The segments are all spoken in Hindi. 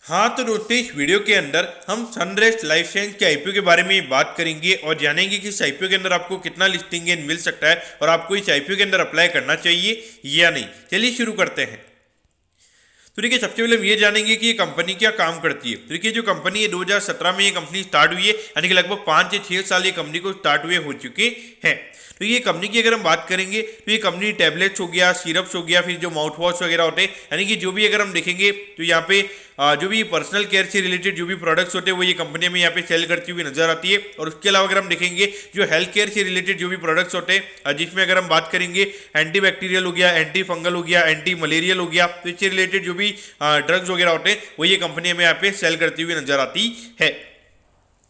हाँ तो दोस्तों, इस वीडियो के अंदर हम सनराइज लाइफ साइंस के आईपीओ के बारे में बात करेंगे और जानेंगे कि इस आईपीओ के अंदर आपको कितना लिस्टिंग गेन मिल सकता है और आपको इस आईपीओ के अंदर अप्लाई करना चाहिए या नहीं। चलिए शुरू करते हैं। तो देखिए, सबसे पहले हम ये जानेंगे कि ये कंपनी क्या काम करती है। तो देखिए, जो कंपनी है 2017 में ये कंपनी स्टार्ट हुई है, यानी कि लगभग 5 से 6 साल ये कंपनी को स्टार्ट हुए हो चुके हैं। तो ये कंपनी की अगर हम बात करेंगे तो ये कंपनी टैबलेट्स हो गया, सिरप्स हो गया, फिर जो माउथ वॉश वगैरह होते हैं, यानी कि जो भी अगर हम देखेंगे तो यहाँ पे जो भी पर्सनल केयर से रिलेटेड जो भी प्रोडक्ट्स होते हैं वो ये कंपनी में यहाँ पे सेल करती हुई नजर आती है। और उसके अलावा अगर हम देखेंगे जो हेल्थ केयर से रिलेटेड जो भी प्रोडक्ट्स होते हैं, जिसमें अगर हम बात करेंगे एंटी बैक्टीरियल हो गया, एंटी फंगल हो गया, एंटी मलेरियल हो गया, तो इससे रिलेटेड जो भी ड्रग्स वगैरह होते हैं वो ये कंपनी में यहाँ पे सेल करती हुई नजर आती है।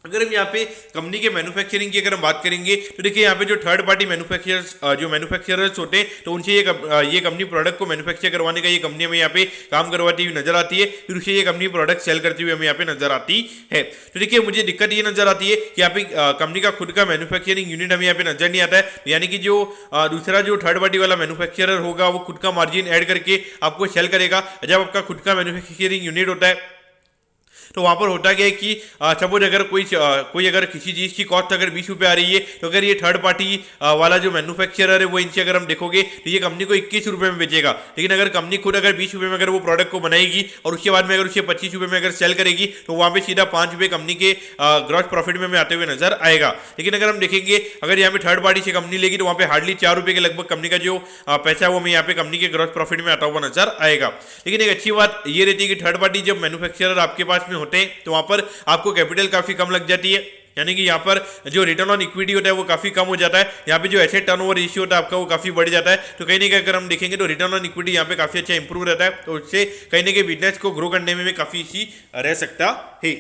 अगर हम यहाँ पे कंपनी के मैन्युफैक्चरिंग की अगर हम बात करेंगे तो देखिए, यहाँ पे जो थर्ड पार्टी मैन्युफैक्चरर्स होते हैं तो उनसे ये कंपनी प्रोडक्ट को मैन्युफैक्चर करवाने का ये कंपनी में यहाँ पे काम करवाती हुई नजर आती है। फिर उसे ये कंपनी प्रोडक्ट सेल करती हुई हमें यहाँ पे नजर आती है। तो देखिए, मुझे दिक्कत ये नजर आती है कि यहाँ पे कंपनी का खुद का मैन्युफैक्चरिंग यूनिट हमें यहाँ पे नजर नहीं आता है। यानी कि जो दूसरा जो थर्ड पार्टी वाला मैन्युफैक्चरर होगा वो खुद का मार्जिन ऐड करके आपको सेल करेगा। जब आपका खुद का मैन्युफैक्चरिंग यूनिट होता है तो वहां पर होता क्या है कि सपोज अगर कोई अगर किसी चीज़ की कॉस्ट अगर 20 रुपये आ रही है, तो अगर ये थर्ड पार्टी वाला जो मैन्युफैक्चरर है वो इनसे अगर हम देखोगे तो ये कंपनी को 21 रुपये में बेचेगा। लेकिन अगर कंपनी खुद अगर 20 रुपये में अगर वो प्रोडक्ट को बनाएगी और उसके बाद में अगर उसे 25 रुपये में अगर सेल करेगी तो वहाँ पे सीधा 5 रुपये कंपनी के ग्रॉस प्रॉफिट में आते हुए नजर आएगा। लेकिन अगर हम देखेंगे अगर यहाँ पे थर्ड पार्टी से कंपनी लेगी तो वहाँ पे हार्डली 4 रुपये के लगभग कंपनी का जो पैसा है वो हमें यहाँ पे कंपनी के ग्रॉस प्रॉफिट में आता हुआ नजर आएगा। लेकिन एक अच्छी बात ये रहती है कि थर्ड पार्टी जब मैन्युफैक्चरर आपके पास में होते हैं तो वहाँ पर आपको कैपिटल काफी कम लग जाती है। यानी कि यहाँ पर जो रिटर्न ऑन इक्विटी होता है वो काफी कम हो जाता है। यहाँ पे जो एसेट टर्नओवर रेशियो होता है आपका वो काफी बढ़ जाता है। तो कहीं ना कहीं अगर हम देखेंगे तो रिटर्न ऑन इक्विटी यहाँ पे काफी अच्छा इंप्रूव रहता है। तो उससे कहीं ना कहीं बिजनेस को ग्रो करने में भी काफी इजी रह सकता है।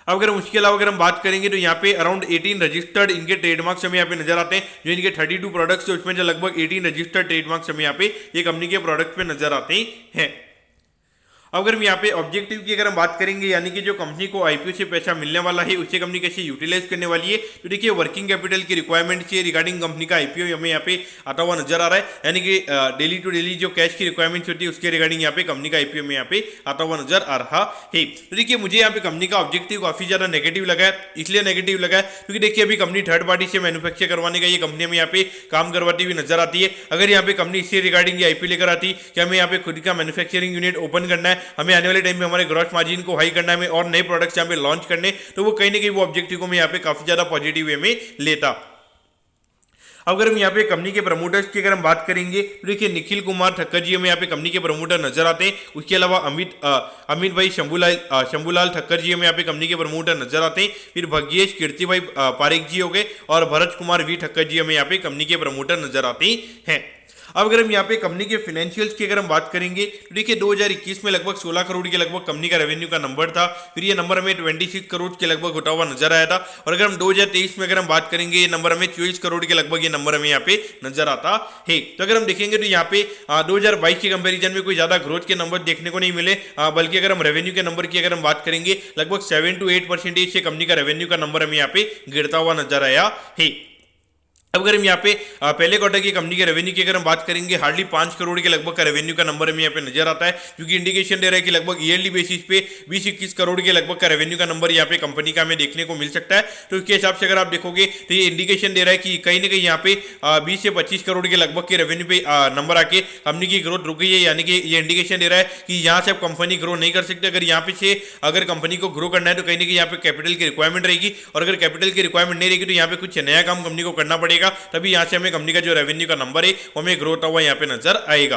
अब अगर उसके अलावा अगर हम बात करेंगे तो यहाँ पे अराउंड 18 रजिस्टर्ड इनके ट्रेडमार्क्स हमें यहाँ पे नजर आते हैं। जो इनके 32 प्रोडक्ट्स है उसमें जो लगभग 18 रजिस्टर्ड ट्रेडमार्क्स हमें यहाँ पे ये कंपनी के प्रोडक्ट पे नजर आते हैं। अगर हम यहाँ पे ऑब्जेक्टिव की अगर हम बात करेंगे, यानी कि जो कंपनी को आईपीओ से पैसा मिलने वाला है उससे कंपनी कैसे यूटिलाइज करने वाली है, तो देखिए वर्किंग कैपिटल की रिक्वायरमेंट से रिगार्डिंग कंपनी का आईपीओ हमें यहाँ पे आता हुआ नजर आ रहा है। यानी कि डेली टू डेली जो कैश की रिक्वायरमेंट्स होती है उसके रिगार्डिंग यहाँ पे कंपनी का आईपीओ में यहाँ पे आता हुआ नजर आ रहा है। तो देखिए, मुझे यहाँ पे कंपनी का ऑब्जेक्टिव काफी ज्यादा नेगेटिव लगा है। इसलिए नेगेटिव लगा है क्योंकि देखिए अभी कंपनी थर्ड पार्टी से मैन्युफैक्चर करवाने का ये कंपनी में यहाँ पे काम करवाती हुई नजर आती है। अगर यहाँ पे कंपनी इससे रिगार्डिंग ये आईपीओ लेकर आती कि हमें यहाँ पे खुद का मैन्युफैक्चरिंग यूनिट ओपन करना है, हमें आने वाले टाइम में हमारे ग्रॉस मार्जिन को हाई करना है और नए प्रोडक्ट्स यहाँ पे लॉन्च करने, तो वो कहीं ना कहीं वो ऑब्जेक्टिव को मैं यहाँ पे काफी ज्यादा पॉजिटिव वे में लेता। अगर हम यहाँ पे कंपनी के प्रमोटर्स की अगर हम बात करेंगे तो देखिए निखिल कुमार ठक्कर जी हमें यहाँ पे कंपनी के प्रमोटर नजर आते हैं। उसके अलावा अमित भाई शंभूलाल ठक्कर जी हमें यहाँ पे कंपनी के प्रमोटर नजर आते हैं। फिर भाग्येश कीर्ति भाई पारेख जी हो गए और भरत कुमार वी ठक्कर जी हमें यहाँ पे कंपनी के प्रमोटर नजर आते हैं। अब अगर हम यहाँ पे कंपनी के फाइनेंशियल्स की अगर हम बात करेंगे तो देखिए 2021 में लगभग 16 करोड़ के लगभग कंपनी का रेवेन्यू का नंबर था। फिर ये नंबर हमें 26 करोड़ के लगभग होता हुआ नजर आया था। और अगर हम 2023 में अगर हम बात करेंगे ये नंबर हमें 24 करोड़ के लगभग ये नंबर हमें यहाँ पे नजर आता है। तो अगर हम देखेंगे तो यहाँ पे 2022 के कंपेरिजन में कोई ज्यादा ग्रोथ के नंबर देखने को नहीं मिले, बल्कि अगर हम रेवेन्यू के नंबर की अगर हम बात करेंगे लगभग 7 to 8% से कंपनी का रेवेन्यू का नंबर हमें यहाँ पे गिरता हुआ नजर आया है। अब अगर हम यहाँ पे पहले क्वार्टर की कंपनी के रेवेन्यू की अगर हम बात करेंगे हार्डली 5 करोड़ के लगभग का रेवेन्यू का नंबर हमें यहाँ पे नजर आता है, क्योंकि इंडिकेशन दे रहा है कि लगभग ईयरली बेसिस पे 20-21 करोड़ के लगभग का रेवेन्यू का नंबर यहाँ पे कंपनी का हमें देखने को मिल सकता है। तो इसके हिसाब से अगर आप देखोगे तो ये इंडिकेशन दे रहा है कि कहीं ना कहीं यहाँ पे 20 से 25 करोड़ के लगभग के रेवेन्यू पे नंबर आके कंपनी की ग्रोथ रुक गई है। यानी कि ये इंडिकेशन दे रहा है कि यहाँ से आप कंपनी ग्रो नहीं कर सकते। अगर यहाँ पे से अगर कंपनी को ग्रो करना है तो कहीं ना कहीं यहाँ पे कैपिटल की रिक्वायरमेंट रहेगी, और अगर कैपिटल की रिक्वायरमेंट नहीं रहेगी तो यहाँ पे कुछ नया काम कंपनी को करना पड़ेगा, तभी यहाँ से कंपनी का जो रेवेन्यू का नंबर है वो हमें ग्रोथ हुआ यहाँ पे नजर आएगा।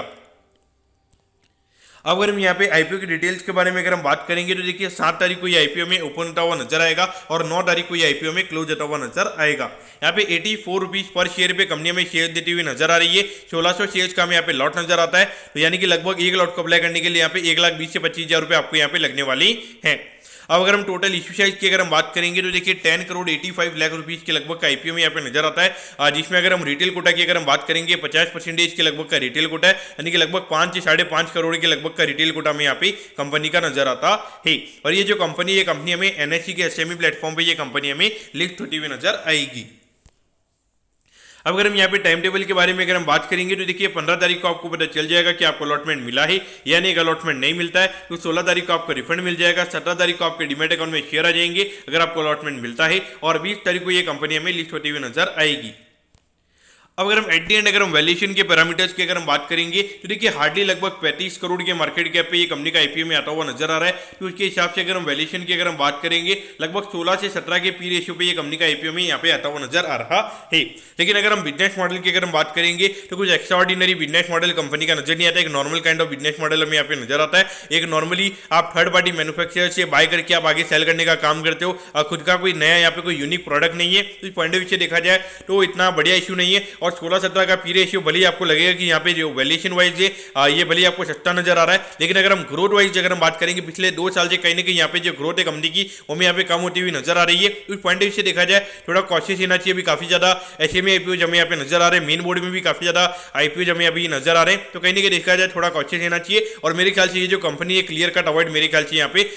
अब अगर हम यहाँ पे आईपीओ की डिटेल्स के बारे में अगर हम बात करेंगे तो देखिए 7 तारीख को ये आईपीओ में ओपन होता हुआ नजर आएगा और 9 तारीख को ये आईपीओ में क्लोज होता हुआ नजर आएगा। यहाँ पे 84 रुपीज पर शेयर पे कंपनी में शेयर देती हुई नजर आ रही है। 1600 शेयर्स का हमें यहाँ पे लॉट नजर आता है। तो यानी कि लगभग एक लॉट को अप्लाई करने के लिए यहाँ पे 1,20,000 से 25,000 रुपए आपको यहाँ पे लगने वाली है। अब अगर हम टोटल इश्यू साइज की अगर हम बात करेंगे तो देखिए 10 करोड़ 85 लाख रुपीस के लगभग का आईपीओ में यहाँ पे नजर आता है, जिसमें अगर हम रिटेल कोटा की अगर हम बात करेंगे 50% के लगभग का रिटेल कोटा है, यानी कि लगभग 5 से 5.5 करोड़ के लगभग का रिटेल कोटा में यहाँ पे कंपनी का नजर आता है। और ये जो कंपनी ये कंपनी हमें एनएससी के एसएमई प्लेटफॉर्म पे ये कंपनी हमें लिस्ट होती हुई नजर आएगी। अब अगर हम यहाँ पे टाइम टेबल के बारे में अगर हम बात करेंगे तो देखिए 15 तारीख को आपको पता चल जाएगा कि आपको अलॉटमेंट मिला है या नहीं। अलॉटमेंट नहीं मिलता है तो 16 तारीख को आपको रिफंड मिल जाएगा। 17 तारीख को आपके डीमैट अकाउंट में शेयर आ जाएंगे अगर आपको अलॉटमेंट मिलता है, और 20 तारीख को ये कंपनी हमें लिस्ट होती हुई नजर आएगी। अब अगर हम एट दी एंड अगर हम वैल्यूएशन के पैरामीटर्स की अगर हम बात करेंगे तो देखिए हार्डली लगभग 35 करोड़ के मार्केट कैप पे ये कंपनी का आईपीओ में आता हुआ नजर आ रहा है। तो उसके हिसाब से अगर हम वैल्यूएशन की अगर हम बात करेंगे लगभग 16 से 17 के पी रेशियो पे ये कंपनी का आईपीओ में यहाँ पे आता हुआ नजर आ रहा है। लेकिन अगर हम बिजनेस मॉडल की अगर हम बात करेंगे तो कुछ एक्स्ट्राऑर्डिनरी बिजनेस मॉडल कंपनी का नजर नहीं आता। एक normal kind of business model हमें यहाँ पे नजर आता है। एक नॉर्मली आप थर्ड पार्टी मैन्युफैक्चरर से बाय करके आप आगे सेल करने का काम करते हो, खुद का कोई नया यहाँ पे कोई यूनिक प्रोडक्ट नहीं है। तो इस पॉइंट ऑफ व्यू से देखा जाए तो इतना बढ़िया इशू नहीं है। और 16-17 का पी रेशियो भले आपको लगेगा कि यहाँ पे जो वैल्यूएशन वाइज है ये भले आपको सस्ता नजर आ रहा है, लेकिन अगर हम ग्रोथ वाइज अगर हम बात करेंगे पिछले 2 साल से कहीं ना कहीं यहाँ पे जो ग्रोथ है कंपनी की वो हमें यहाँ पे कम होती हुई नजर आ रही है। तो इस पॉइंट ऑफ व्यू से देखा जाए थोड़ा कॉशियस रहना चाहिए। अभी काफी ज्यादा एसएमई आईपीओ हमें यहाँ पे नजर आ रहे हैं, मेन बोर्ड में भी काफी ज्यादा आईपीओ हमें अभी नजर आ रहे हैं। तो कहीं ना कहीं देखा जाए थोड़ा कॉशियस रहना चाहिए। और मेरे ख्याल से ये जो कंपनी है क्लियर कट अवॉइड मेरे ख्याल से यहाँ पे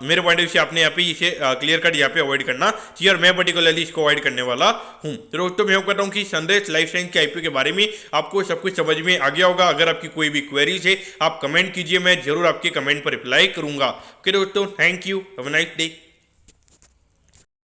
मेरे पॉइंट ऑफ व्यू से आपने यहाँ पे इसे क्लियर कट यहाँ पे अवॉइड करना चाहिए, और मैं पर्टिकुलरली इसको अवॉइड करने वाला हूँ। तो दोस्तों मैं कहता हूँ कि सनराइज लाइफ साइंस के आईपीओ के बारे में आपको सब कुछ समझ में आ गया होगा। अगर आपकी कोई भी क्वेरीज है आप कमेंट कीजिए, मैं जरूर आपके कमेंट पर रिप्लाई करूंगा। ओके दोस्तों, thank you, have a nice day.